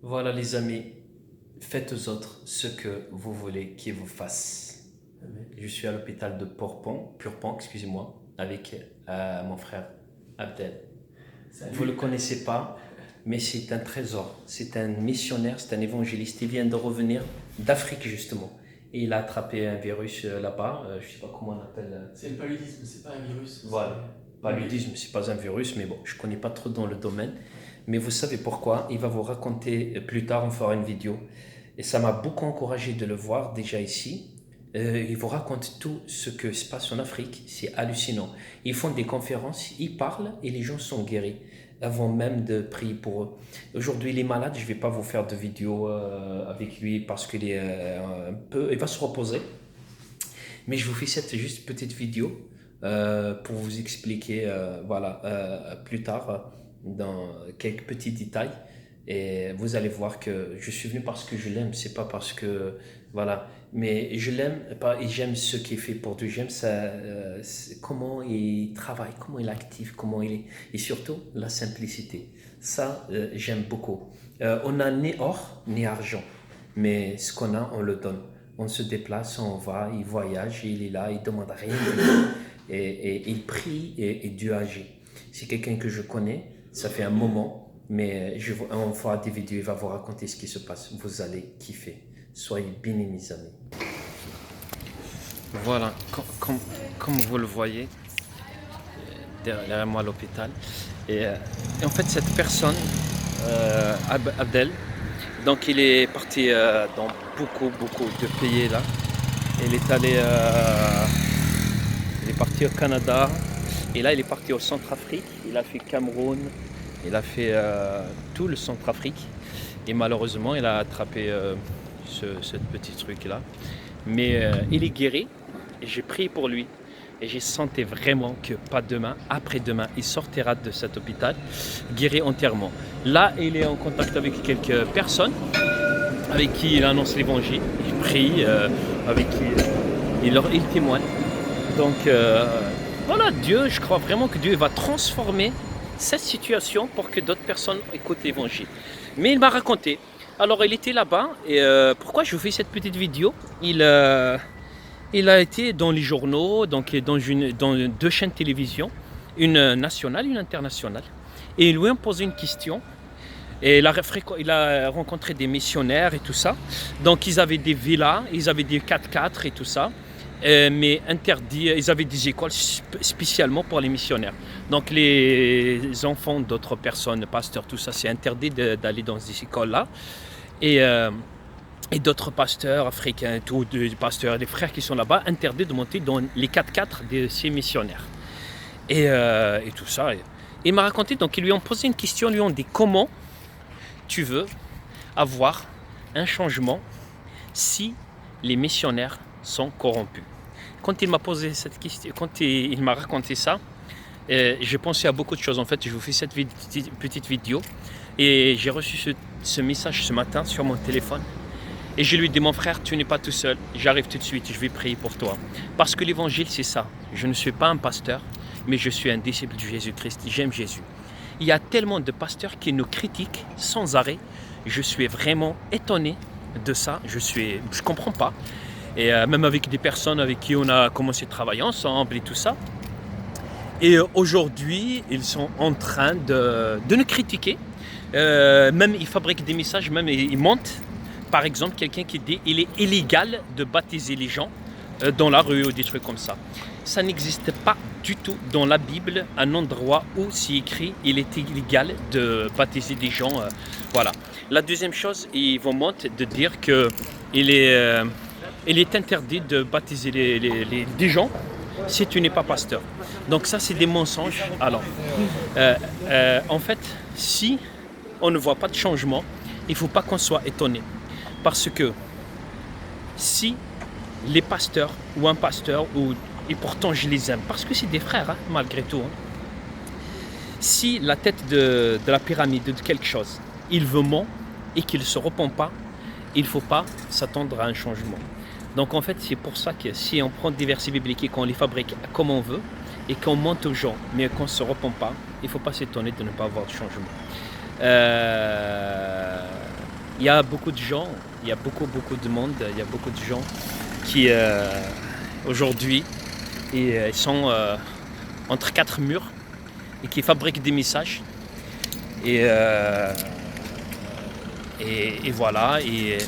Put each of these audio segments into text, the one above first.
Voilà les amis, faites aux autres ce que vous voulez qu'ils vous fassent. Amen. Je suis à l'hôpital de Purpan, excusez-moi, avec mon frère Abdel. Vous ne le Salut. connaissez pas, mais c'est un trésor. C'est un missionnaire, c'est un évangéliste. Il vient de revenir d'Afrique justement. Et il a attrapé un virus là-bas, je ne sais pas comment on appelle. C'est le paludisme, c'est pas un virus. Voilà. Paludisme, c'est pas un virus, mais bon, je ne connais pas trop dans le domaine. Mais vous savez pourquoi? Il va vous raconter plus tard, on fera une vidéo. Et ça m'a beaucoup encouragé de le voir déjà ici. Il vous raconte tout ce que se passe en Afrique, c'est hallucinant. Ils font des conférences, ils parlent et les gens sont guéris avant même de prier pour eux. Aujourd'hui, il est malade, je ne vais pas vous faire de vidéo avec lui parce qu'il est un peu, il va se reposer. Mais je vous fais cette juste petite vidéo pour vous expliquer voilà, plus tard dans quelques petits détails. Et vous allez voir que je suis venu parce que je l'aime, c'est pas parce que voilà, mais je l'aime pas et j'aime ce qu'il fait pour Dieu. J'aime ça, comment il travaille, comment il est actif, comment il est et surtout la simplicité. Ça, j'aime beaucoup. On n'a ni or ni argent, mais ce qu'on a, on le donne. On se déplace, on va, il voyage, il est là, il demande rien de nous. Et il prie et Dieu agit. C'est quelqu'un que je connais, ça fait un moment, mais on fera des vidéos, il va vous raconter ce qui se passe. Vous allez kiffer. Soyez bénis, mes amis. Voilà, comme vous le voyez, derrière moi à l'hôpital. Et en fait, cette personne, Abdel, donc il est parti dans beaucoup de pays là. Il est allé, il est parti au Canada et là il est parti au Centrafrique. Il a fait Cameroun, il a fait tout le Centrafrique et malheureusement il a attrapé ce petit truc là. Mais il est guéri et j'ai prié pour lui. Et j'ai senti vraiment que pas demain, après-demain, il sortira de cet hôpital guéri entièrement. Là, il est en contact avec quelques personnes avec qui il annonce l'évangile, il prie, avec qui il témoigne. Donc voilà, Dieu, je crois vraiment que Dieu va transformer cette situation pour que d'autres personnes écoutent l'évangile. Mais il m'a raconté. Alors il était là-bas et pourquoi je vous fais cette petite vidéo? Il a été dans les journaux, donc dans deux chaînes de télévision, une nationale, une internationale. Et ils lui ont posé une question. Et il a rencontré des missionnaires et tout ça. Donc ils avaient des villas, ils avaient des 4x4 et tout ça. Mais interdits, ils avaient des écoles spécialement pour les missionnaires. Donc les enfants d'autres personnes, pasteurs, tout ça, c'est interdit d'aller dans ces écoles-là. Et d'autres pasteurs africains, tous des pasteurs, des frères qui sont là-bas, interdits de monter dans les 4x4 de ces missionnaires. Et tout ça. Il m'a raconté, donc ils lui ont posé une question, ils lui ont dit comment tu veux avoir un changement si les missionnaires sont corrompus. Quand il m'a posé cette question, quand il m'a raconté ça, j'ai pensé à beaucoup de choses. En fait, je vous fais cette petite vidéo et j'ai reçu ce message ce matin sur mon téléphone. Et je lui dis, mon frère, tu n'es pas tout seul, j'arrive tout de suite, je vais prier pour toi. Parce que l'évangile, c'est ça. Je ne suis pas un pasteur, mais je suis un disciple de Jésus-Christ. J'aime Jésus. Il y a tellement de pasteurs qui nous critiquent sans arrêt. Je suis vraiment étonné de ça. Je ne comprends pas. Et même avec des personnes avec qui on a commencé à travailler ensemble et tout ça. Et aujourd'hui, ils sont en train de nous critiquer. Même ils fabriquent des messages, même ils montent. Par exemple, quelqu'un qui dit il est illégal de baptiser les gens dans la rue ou des trucs comme ça. Ça n'existe pas du tout dans la Bible un endroit où c'est écrit il est illégal de baptiser des gens. Voilà. La deuxième chose, ils vont monter de dire que il est interdit de baptiser des gens si tu n'es pas pasteur. Donc ça, c'est des mensonges. Alors, en fait, si on ne voit pas de changement, il ne faut pas qu'on soit étonné. Parce que si les pasteurs ou un pasteur, et pourtant je les aime, parce que c'est des frères hein, malgré tout, hein, si la tête de la pyramide de quelque chose, il veut ment et qu'il ne se repent pas, il ne faut pas s'attendre à un changement. Donc en fait c'est pour ça que si on prend des versets bibliques et qu'on les fabrique comme on veut, et qu'on mente aux gens, mais qu'on ne se repent pas, il ne faut pas s'étonner de ne pas avoir de changement. il y a beaucoup de gens, il y a beaucoup de monde, il y a beaucoup de gens qui aujourd'hui sont entre quatre murs et qui fabriquent des messages. Et voilà. Et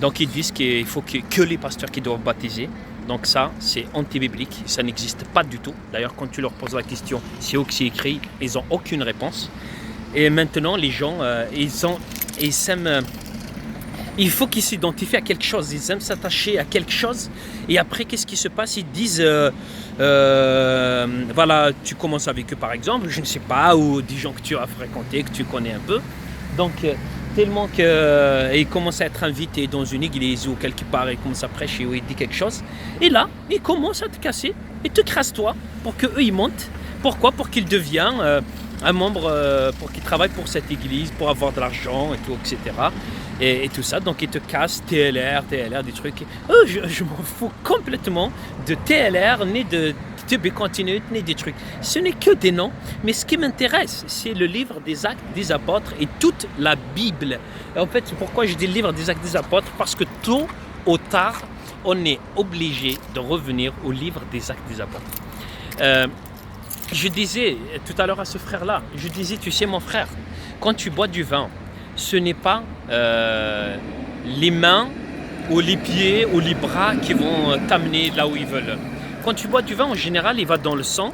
donc ils disent qu'il faut que les pasteurs qui doivent baptiser. Donc ça, c'est anti-biblique, ça n'existe pas du tout. D'ailleurs, quand tu leur poses la question, c'est où que c'est écrit, ils n'ont aucune réponse. Et maintenant, les gens, ils s'aiment. Il faut qu'ils s'identifient à quelque chose, ils aiment s'attacher à quelque chose. Et après, qu'est-ce qui se passe? Ils disent, voilà, tu commences avec eux par exemple, je ne sais pas, ou des gens que tu as fréquentés, que tu connais un peu. Donc, tellement qu'ils commencent à être invités dans une église ou quelque part, ils commencent à prêcher ou ils disent quelque chose. Et là, ils commencent à te casser et te crasse-toi pour qu'eux, ils montent. Pourquoi? Pour qu'ils deviennent un membre, pour qu'ils travaillent pour cette église, pour avoir de l'argent et tout, etc. Et tout ça, donc ils te cassent TLR, des trucs. Je m'en fous complètement de TLR, ni de TB Continued, ni des trucs. Ce n'est que des noms, mais ce qui m'intéresse, c'est le livre des Actes des Apôtres et toute la Bible. Et en fait, pourquoi je dis le livre des Actes des Apôtres? Parce que tôt ou tard, on est obligé de revenir au livre des Actes des Apôtres. Je disais tout à l'heure à ce frère-là, je disais, tu sais mon frère, quand tu bois du vin, ce n'est pas les mains ou les pieds ou les bras qui vont t'amener là où ils veulent. Quand tu bois du vin, en général, il va dans le sang.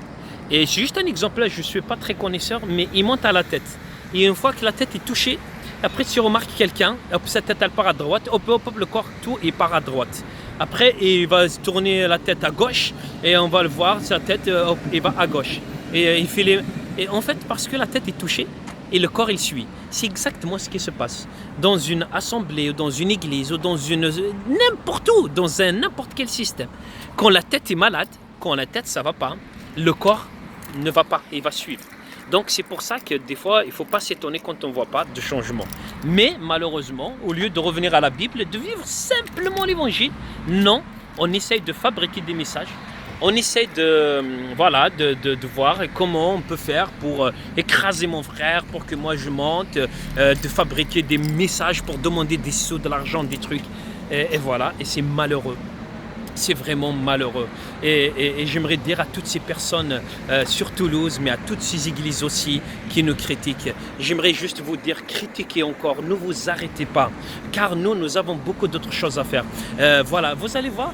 Et c'est juste un exemple, là, je ne suis pas très connaisseur, mais il monte à la tête. Et une fois que la tête est touchée, après tu remarques quelqu'un, hop, sa tête elle part à droite, hop, le corps, tout, il part à droite. Après, il va se tourner la tête à gauche et on va le voir, sa tête, hop, il va à gauche. Et il fait Et en fait, parce que la tête est touchée, et le corps il suit. C'est exactement ce qui se passe dans une assemblée ou dans une église ou dans n'importe où, dans n'importe quel système. Quand la tête est malade, quand la tête ça va pas, le corps ne va pas, il va suivre. Donc c'est pour ça que des fois il ne faut pas s'étonner quand on ne voit pas de changement. Mais malheureusement, au lieu de revenir à la Bible, de vivre simplement l'évangile, non, on essaye de fabriquer des messages. On essaie de voir comment on peut faire pour écraser mon frère, pour que moi je monte, de fabriquer des messages pour demander des sous, de l'argent, des trucs. Et voilà, et c'est malheureux. C'est vraiment malheureux. Et j'aimerais dire à toutes ces personnes sur Toulouse, mais à toutes ces églises aussi qui nous critiquent, j'aimerais juste vous dire, critiquez encore, ne vous arrêtez pas, car nous avons beaucoup d'autres choses à faire. Voilà, vous allez voir,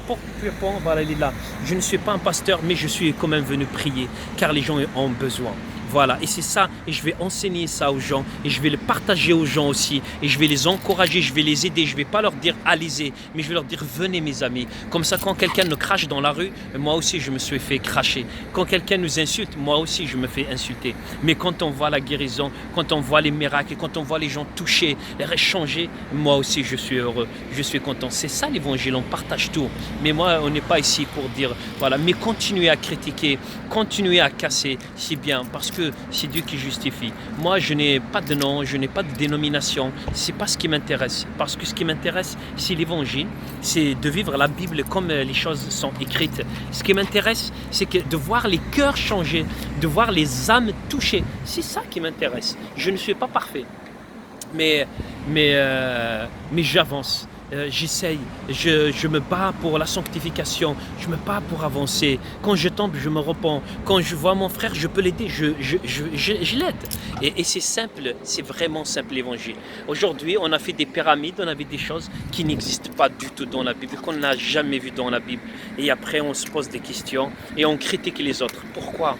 voilà, il est là. Je ne suis pas un pasteur, mais je suis quand même venu prier, car les gens ont besoin. Voilà, et c'est ça, et je vais enseigner ça aux gens, et je vais le partager aux gens aussi, et je vais les encourager, je vais les aider, je ne vais pas leur dire allez-y, mais je vais leur dire venez mes amis. Comme ça, quand quelqu'un nous crache dans la rue, moi aussi je me suis fait cracher. Quand quelqu'un nous insulte, moi aussi je me fais insulter. Mais quand on voit la guérison, quand on voit les miracles, quand on voit les gens touchés, changer, moi aussi je suis heureux, je suis content. C'est ça l'évangile, on partage tout. Mais moi, on n'est pas ici pour dire, voilà, mais continuez à critiquer, continuez à casser, c'est bien, parce que c'est Dieu qui justifie. Moi, je n'ai pas de nom, je n'ai pas de dénomination. C'est pas ce qui m'intéresse. Parce que ce qui m'intéresse, c'est l'évangile. C'est de vivre la Bible comme les choses sont écrites. Ce qui m'intéresse, c'est de voir les cœurs changer, de voir les âmes touchées. C'est ça qui m'intéresse. Je ne suis pas parfait. Mais j'avance. J'essaye, je me bats pour la sanctification, je me bats pour avancer. Quand je tombe, je me repens. Quand je vois mon frère, je peux l'aider, je l'aide. Et c'est simple, c'est vraiment simple l'évangile. Aujourd'hui, on a fait des pyramides, on a fait des choses qui n'existent pas du tout dans la Bible, qu'on n'a jamais vu dans la Bible. Et après, on se pose des questions et on critique les autres. Pourquoi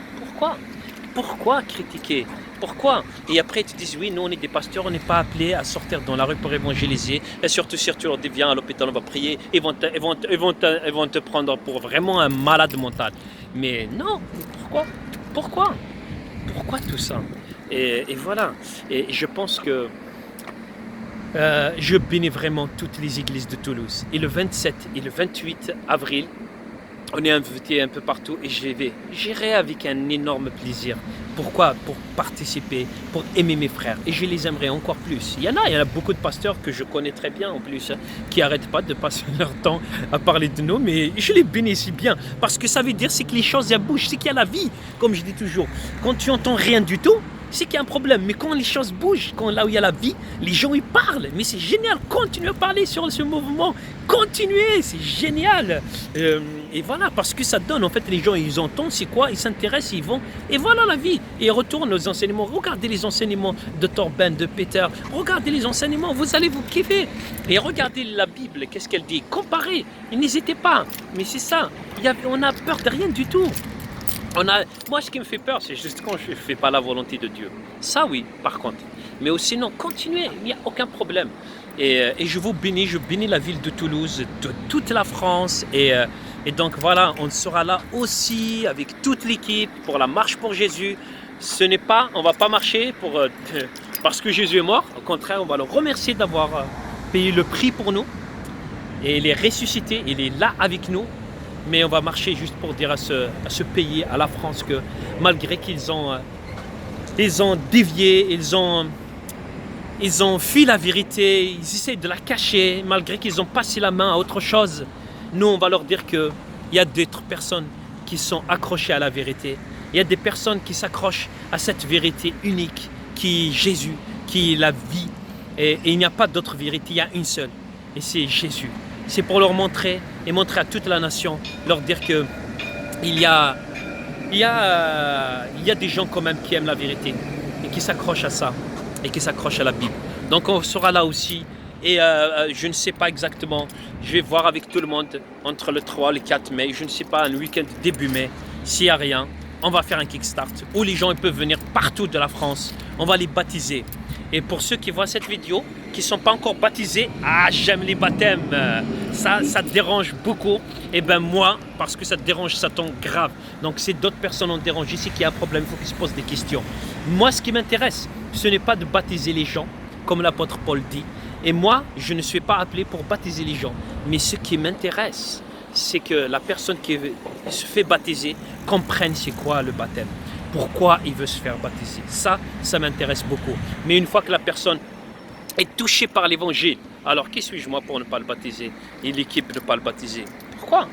critiquer? Pourquoi? Et après, ils te disent, oui, nous, on est des pasteurs, on n'est pas appelés à sortir dans la rue pour évangéliser. Et surtout, si tu leur dis, viens à l'hôpital, on va prier, ils vont te prendre pour vraiment un malade mental. Mais non, pourquoi tout ça? Et voilà. Et je pense que je bénis vraiment toutes les églises de Toulouse. Et le 27 et le 28 avril, on est invité un peu partout et j'irai avec un énorme plaisir. Pourquoi? Pour participer, pour aimer mes frères. Et je les aimerai encore plus. Il y en a beaucoup de pasteurs que je connais très bien en plus, qui n'arrêtent pas de passer leur temps à parler de nous, mais je les bénis bien. Parce que ça veut dire c'est que les choses bougent, c'est qu'il y a la vie, comme je dis toujours. Quand tu entends rien du tout, c'est qu'il y a un problème. Mais quand les choses bougent, quand là où il y a la vie, les gens ils parlent. Mais c'est génial, continuez à parler sur ce mouvement, continuez, c'est génial. Et voilà, parce que ça donne, en fait, les gens ils entendent, c'est quoi, ils s'intéressent, ils vont, et voilà la vie. Et ils retournent aux enseignements. Regardez les enseignements de Torben, de Peter, regardez les enseignements, vous allez vous kiffer. Et regardez la Bible, qu'est-ce qu'elle dit? Comparez, n'hésitez pas. Mais c'est ça, on a peur de rien du tout. Moi, ce qui me fait peur, c'est juste quand je ne fais pas la volonté de Dieu. Ça, oui, par contre. Mais sinon, continuez, il n'y a aucun problème. Et je vous bénis, je bénis la ville de Toulouse, de toute la France. Et donc voilà, on sera là aussi avec toute l'équipe pour la marche pour Jésus. On ne va pas marcher parce que Jésus est mort. Au contraire, on va le remercier d'avoir payé le prix pour nous. Et il est ressuscité, il est là avec nous. Mais on va marcher juste pour dire à ce pays, à la France, que malgré qu'ils ont dévié, ils ont fui la vérité, ils essaient de la cacher, malgré qu'ils ont passé la main à autre chose. Nous, on va leur dire qu'il y a d'autres personnes qui sont accrochées à la vérité. Il y a des personnes qui s'accrochent à cette vérité unique, qui est Jésus, qui est la vie. Et il n'y a pas d'autre vérité, il y a une seule, et c'est Jésus. C'est pour leur montrer et montrer à toute la nation, leur dire que il y a des gens quand même qui aiment la vérité et qui s'accrochent à ça et qui s'accrochent à la Bible. Donc on sera là aussi et je ne sais pas exactement, je vais voir avec tout le monde entre le 3 et le 4 mai, je ne sais pas, un week-end début mai, s'il n'y a rien, on va faire un kickstart où les gens ils peuvent venir partout de la France, on va les baptiser. Et pour ceux qui voient cette vidéo, qui ne sont pas encore baptisés, j'aime les baptêmes, ça te dérange beaucoup. Et ben moi, parce que ça te dérange, ça tombe grave. Donc si d'autres personnes ont dérangé, c'est qu'il y a un problème, il faut qu'ils se posent des questions. Moi, ce qui m'intéresse, ce n'est pas de baptiser les gens, comme l'apôtre Paul dit. Et moi, je ne suis pas appelé pour baptiser les gens. Mais ce qui m'intéresse, c'est que la personne qui se fait baptiser comprenne c'est quoi le baptême. Pourquoi il veut se faire baptiser. Ça m'intéresse beaucoup. Mais une fois que la personne est touchée par l'évangile, alors qui suis-je moi pour ne pas le baptiser et l'équipe ne pas le baptiser? Pourquoi?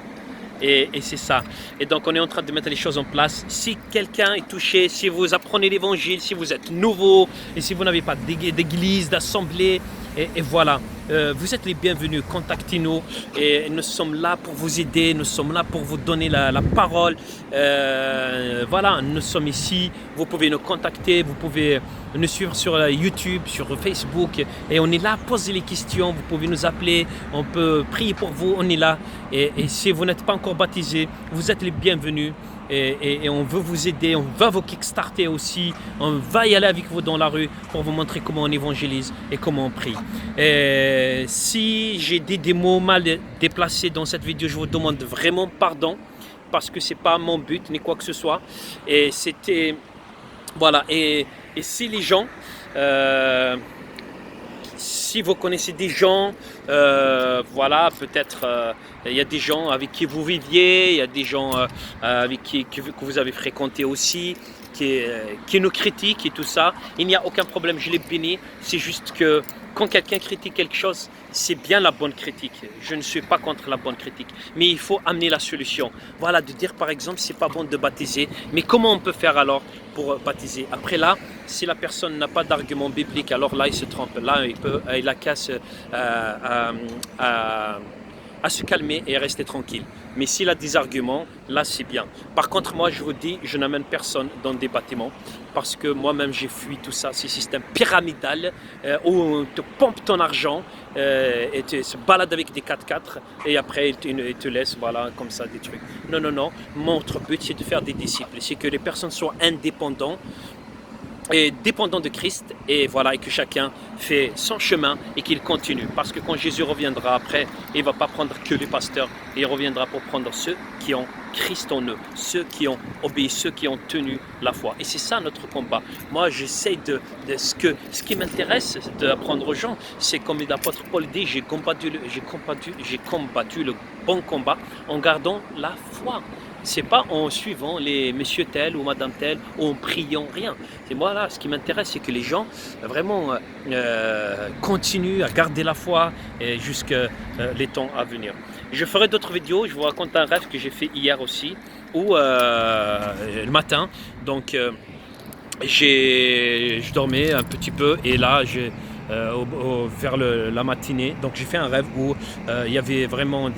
Et c'est ça. Et donc on est en train de mettre les choses en place. Si quelqu'un est touché, si vous apprenez l'évangile, si vous êtes nouveau et si vous n'avez pas d'église, d'assemblée, et voilà, vous êtes les bienvenus, contactez-nous et nous sommes là pour vous aider, nous sommes là pour vous donner la parole. Voilà, nous sommes ici, vous pouvez nous contacter, vous pouvez nous suivre sur YouTube, sur Facebook et on est là, posez les questions, vous pouvez nous appeler, on peut prier pour vous, on est là. Et si vous n'êtes pas encore baptisé, vous êtes les bienvenus. Et on veut vous aider, on va vous kickstarter aussi, on va y aller avec vous dans la rue pour vous montrer comment on évangélise et comment on prie. Et si j'ai dit des mots mal déplacés dans cette vidéo, je vous demande vraiment pardon parce que c'est pas mon but ni quoi que ce soit. Et c'était voilà. Et si les gens si vous connaissez des gens, voilà, peut-être il y a des gens avec qui vous viviez, il y a des gens avec que vous avez fréquenté aussi, qui nous critiquent et tout ça. Il n'y a aucun problème, je les bénis. C'est juste que quand quelqu'un critique quelque chose, c'est bien la bonne critique. Je ne suis pas contre la bonne critique, mais il faut amener la solution. Voilà, de dire par exemple, c'est pas bon de baptiser, mais comment on peut faire alors pour baptiser? Après là, si la personne n'a pas d'argument biblique, alors là, il se trompe. Là, il a qu'à à se calmer et rester tranquille. Mais s'il a des arguments, là c'est bien. Par contre, moi je vous dis, je n'amène personne dans des bâtiments parce que moi-même j'ai fui tout ça, ces systèmes pyramidal où on te pompe ton argent et tu se balades avec des 4x4 et après il te laisse, voilà, comme ça des trucs. Non, non, non. Notre but c'est de faire des disciples, c'est que les personnes soient indépendantes et dépendant de Christ et voilà, et que chacun fait son chemin et qu'il continue, parce que quand Jésus reviendra après, il ne va pas prendre que les pasteurs, il reviendra pour prendre ceux qui ont Christ en eux, ceux qui ont obéi, ceux qui ont tenu la foi. Et c'est ça notre combat. Moi j'essaie de ce qui m'intéresse d'apprendre aux gens, c'est comme l'apôtre Paul dit, j'ai combattu le bon combat en gardant la foi. C'est pas en suivant les messieurs tel ou madame tel ou en priant, rien. Et moi là, ce qui m'intéresse, c'est que les gens vraiment continuent à garder la foi jusqu'à les temps à venir. Je ferai d'autres vidéos, je vous raconte un rêve que j'ai fait hier aussi, ou le matin. Donc je dormais un petit peu et là, vers la matinée, donc j'ai fait un rêve où il y avait vraiment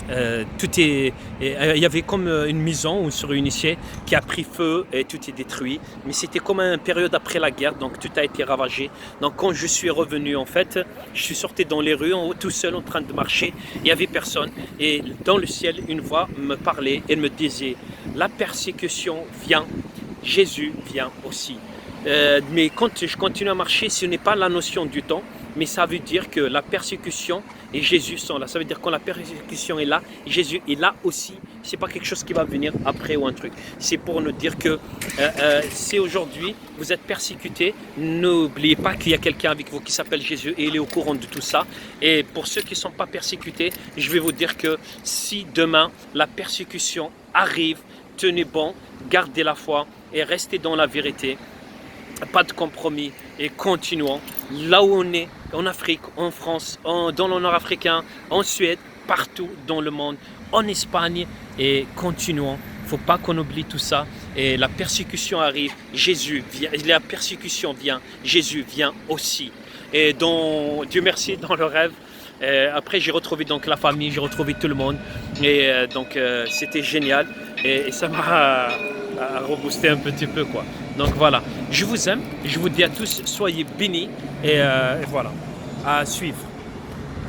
il y avait comme une maison où se réunissait qui a pris feu et tout est détruit. Mais c'était comme une période après la guerre, donc tout a été ravagé. Donc quand je suis revenu, en fait, je suis sorti dans les rues tout seul en train de marcher. Il n'y avait personne. Et dans le ciel, une voix me parlait et me disait, la persécution vient, Jésus vient aussi. Mais quand je continue à marcher, ce n'est pas la notion du temps, mais ça veut dire que la persécution et Jésus sont là. Ça veut dire que quand la persécution est là, Jésus est là aussi. Ce n'est pas quelque chose qui va venir après ou un truc. C'est pour nous dire que si aujourd'hui vous êtes persécutés, n'oubliez pas qu'il y a quelqu'un avec vous qui s'appelle Jésus et il est au courant de tout ça. Et pour ceux qui ne sont pas persécutés, je vais vous dire que si demain la persécution arrive, tenez bon, gardez la foi et restez dans la vérité. Pas de compromis et continuons là où on est, en Afrique, en France, dans le nord africain, en Suède, partout dans le monde, en Espagne et continuons. Il ne faut pas qu'on oublie tout ça et la persécution arrive, Jésus vient, la persécution vient, Jésus vient aussi. Et Dieu merci dans le rêve. Après j'ai retrouvé donc la famille, j'ai retrouvé tout le monde et c'était génial et ça m'a reboosté un petit peu quoi. Donc voilà, je vous aime, je vous dis à tous, soyez bénis et voilà, à suivre.